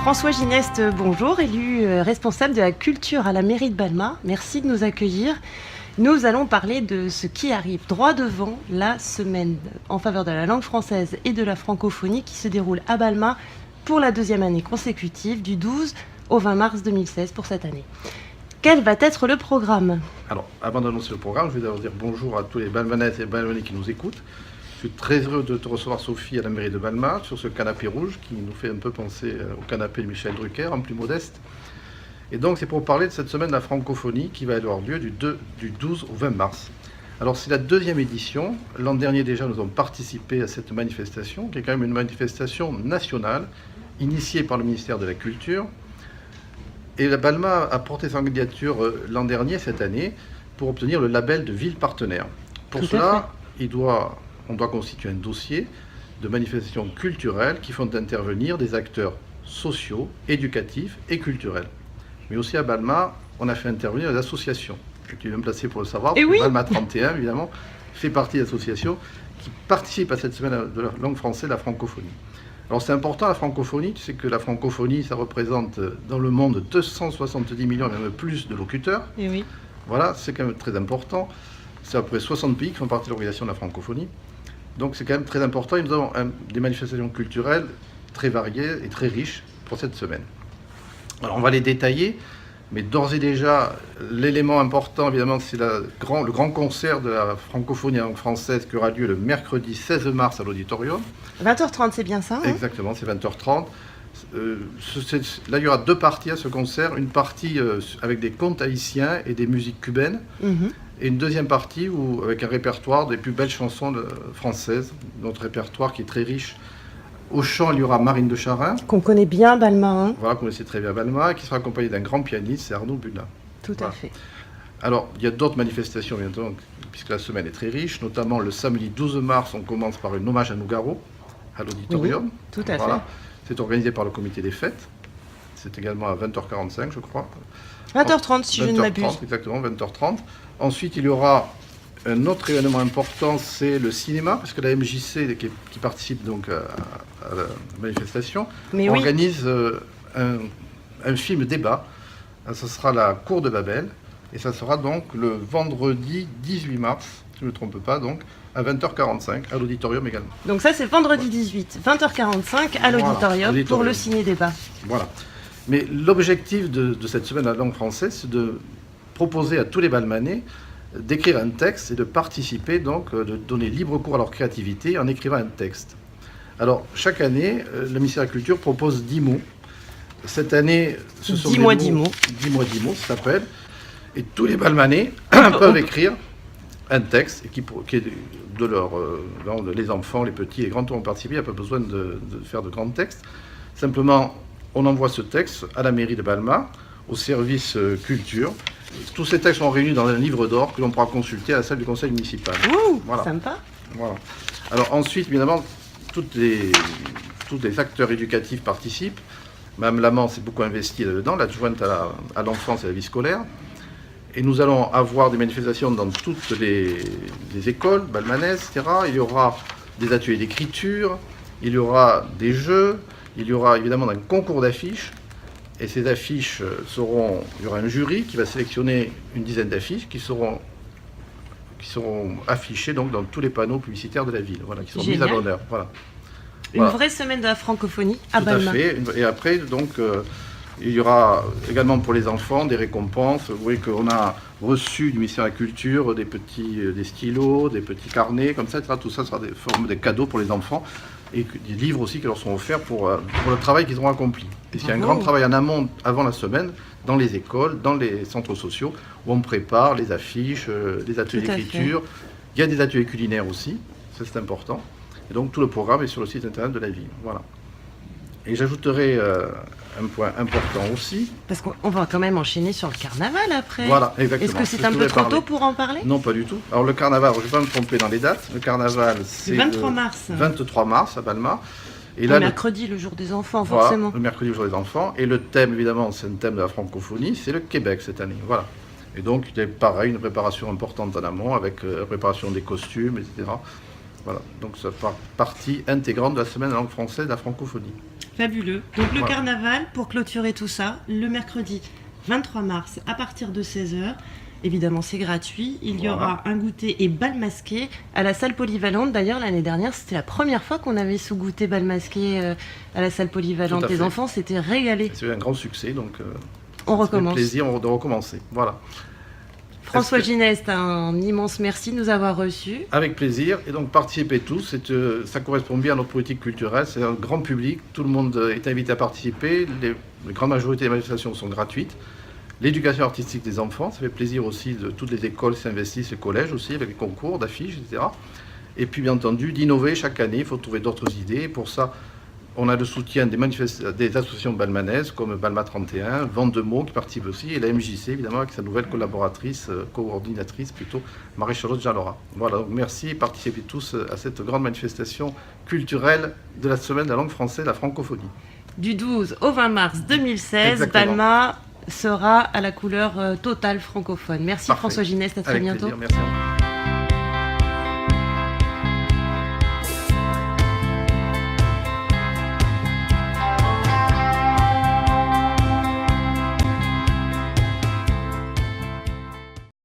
François Gineste, bonjour, élu responsable de la culture à la mairie de Balma. Merci de nous accueillir. Nous allons parler de ce qui arrive droit devant la semaine en faveur de la langue française et de la francophonie qui se déroule à Balma pour la deuxième année consécutive, du 12 au 20 mars 2016 pour cette année. Quel va être le programme ? Alors, avant d'annoncer le programme, je vais d'abord dire bonjour à tous les Balmanaises et Balmanais qui nous écoutent. Je suis très heureux de te recevoir, Sophie, à la mairie de Balma, sur ce canapé rouge qui nous fait un peu penser au canapé de Michel Drucker, en plus modeste. Et donc, c'est pour parler de cette semaine de la francophonie qui va avoir lieu du 12 au 20 mars. Alors, c'est la deuxième édition. L'an dernier, déjà, nous avons participé à cette manifestation, qui est quand même une manifestation nationale, initiée par le ministère de la Culture. Et la Balma a porté sa candidature l'an dernier, cette année, pour obtenir le label de ville partenaire. Pour cela, on doit constituer un dossier de manifestations culturelles qui font intervenir des acteurs sociaux, éducatifs et culturels. Mais aussi à Balma, on a fait intervenir les associations. Tu es bien placé pour le savoir. Et oui. Balma 31, évidemment, fait partie d'associations qui participent à cette semaine de la langue française, la francophonie. Alors c'est important la francophonie, tu sais que la francophonie, ça représente dans le monde 270 millions, même plus de locuteurs. Et oui. Voilà, c'est quand même très important. C'est à peu près 60 pays qui font partie de l'organisation de la francophonie. Donc c'est quand même très important et nous avons des manifestations culturelles très variées et très riches pour cette semaine. Alors on va les détailler, mais d'ores et déjà, l'élément important évidemment c'est le grand concert de la francophonie en langue française qui aura lieu le mercredi 16 mars à l'auditorium. 20h30, c'est bien ça, hein ? Exactement, c'est 20h30. Là, il y aura deux parties à ce concert. Une partie avec des contes haïtiens et des musiques cubaines. Et une deuxième partie avec un répertoire des plus belles chansons françaises. Notre répertoire qui est très riche. Au chant, il y aura Marine de Charin. Qu'on connaît bien, Balma. Hein ? Voilà, qu'on connaissait très bien Balma, qui sera accompagnée d'un grand pianiste, c'est Arnaud Buna. Tout à fait. Alors, il y a d'autres manifestations, bien entendu, puisque la semaine est très riche. Notamment, le samedi 12 mars, on commence par un hommage à Nougaro, à l'auditorium. Oui, tout à fait. C'est organisé par le comité des fêtes. C'est également à 20h45, je crois. 20h30, si je ne m'abuse. Exactement, 20h30. Ensuite, il y aura un autre événement important, c'est le cinéma, parce que la MJC, qui participe donc à la manifestation, organise un film débat. Ce sera la Cour de Babel, et ça sera donc le vendredi 18 mars, si je ne me trompe pas, donc, à 20h45, à l'auditorium également. Donc ça, c'est vendredi 18, 20h45, à l'auditorium, pour le ciné-débat. Voilà. Mais l'objectif de cette semaine de la langue française, c'est de proposer à tous les Balmanais d'écrire un texte et de participer, donc, de donner libre cours à leur créativité en écrivant un texte. Alors, chaque année, le ministère de la Culture propose 10 mots. Cette année, ce sont 10 mots. 10 mots, ça s'appelle. Et tous les Balmanais peuvent écrire un texte qui est de leur... les enfants, les petits, les grands ont participé, il n'y a pas besoin de faire de grands textes. Simplement, on envoie ce texte à la mairie de Balma, au service culture. Tous ces textes sont réunis dans un livre d'or que l'on pourra consulter à la salle du conseil municipal. Ouh, voilà. Sympa. Voilà. Alors ensuite, évidemment, tous les acteurs éducatifs participent. Mme Lamant s'est beaucoup investie là-dedans, l'adjointe à l'enfance et à la vie scolaire. Et nous allons avoir des manifestations dans toutes les écoles balmanaises, etc. Il y aura des ateliers d'écriture, il y aura des jeux, il y aura évidemment un concours d'affiches. Et ces affiches il y aura un jury qui va sélectionner une dizaine d'affiches qui seront affichées donc, dans tous les panneaux publicitaires de la ville, voilà, qui sont mises à l'honneur. Voilà. Une vraie semaine de la francophonie à Balma. Tout à fait. Et après, donc, il y aura également pour les enfants des récompenses. Vous voyez qu'on a reçu du ministère de la Culture des stylos, des petits carnets, comme ça, etc. Tout ça sera des cadeaux pour les enfants. Et des livres aussi qui leur sont offerts pour le travail qu'ils auront accompli. Et il y a un grand travail en amont, avant la semaine, dans les écoles, dans les centres sociaux, où on prépare les affiches, les ateliers d'écriture. Il y a des ateliers culinaires aussi, ça c'est important. Et donc tout le programme est sur le site internet de la ville. Voilà. Et j'ajouterai un point important aussi. Parce qu'on va quand même enchaîner sur le carnaval après. Voilà, exactement. Est-ce que c'est un peu trop tôt pour en parler ? Non, pas du tout. Alors le carnaval, je ne vais pas me tromper dans les dates. Le carnaval, c'est le 23 mars à Balma. Et là, mercredi, le jour des enfants, forcément. Voilà, le mercredi, le jour des enfants. Et le thème, évidemment, c'est un thème de la francophonie, c'est le Québec cette année. Voilà. Et donc, il y a pareil, une préparation importante en amont, avec la préparation des costumes, etc. Voilà, donc ça fait partie intégrante de la semaine de la langue française de la francophonie. Fabuleux. Donc le Voilà. carnaval, pour clôturer tout ça, le mercredi 23 mars à partir de 16h. Évidemment, c'est gratuit. Il y aura un goûter et bal masqué à la salle polyvalente. D'ailleurs, l'année dernière, c'était la première fois qu'on avait ce goûter bal masqué à la salle polyvalente. Tout à Les fait. enfants s'étaient régalés. C'est un grand succès, donc On ça fait recommence. plaisir de recommencer. Voilà. François Gineste, un immense merci de nous avoir reçus. Avec plaisir. Et donc, participez tous. Ça correspond bien à notre politique culturelle. C'est un grand public. Tout le monde est invité à participer. La grande majorité des manifestations sont gratuites. L'éducation artistique des enfants, ça fait plaisir aussi de toutes les écoles s'investissent, les collèges aussi, avec les concours d'affiches, etc. Et puis, bien entendu, d'innover chaque année. Il faut trouver d'autres idées. Pour ça, on a le soutien des associations balmanaises comme Balma 31, Vente de mots qui participe aussi, et la MJC, évidemment, avec sa nouvelle collaboratrice, coordinatrice plutôt, Marie-Charlotte Jalora. Voilà, donc merci, participez tous à cette grande manifestation culturelle de la semaine de la langue française, la francophonie. Du 12 au 20 mars 2016, Exactement. Balma sera à la couleur totale francophone. Merci Parfait. François Gineste, à très Avec bientôt. plaisir, merci à vous.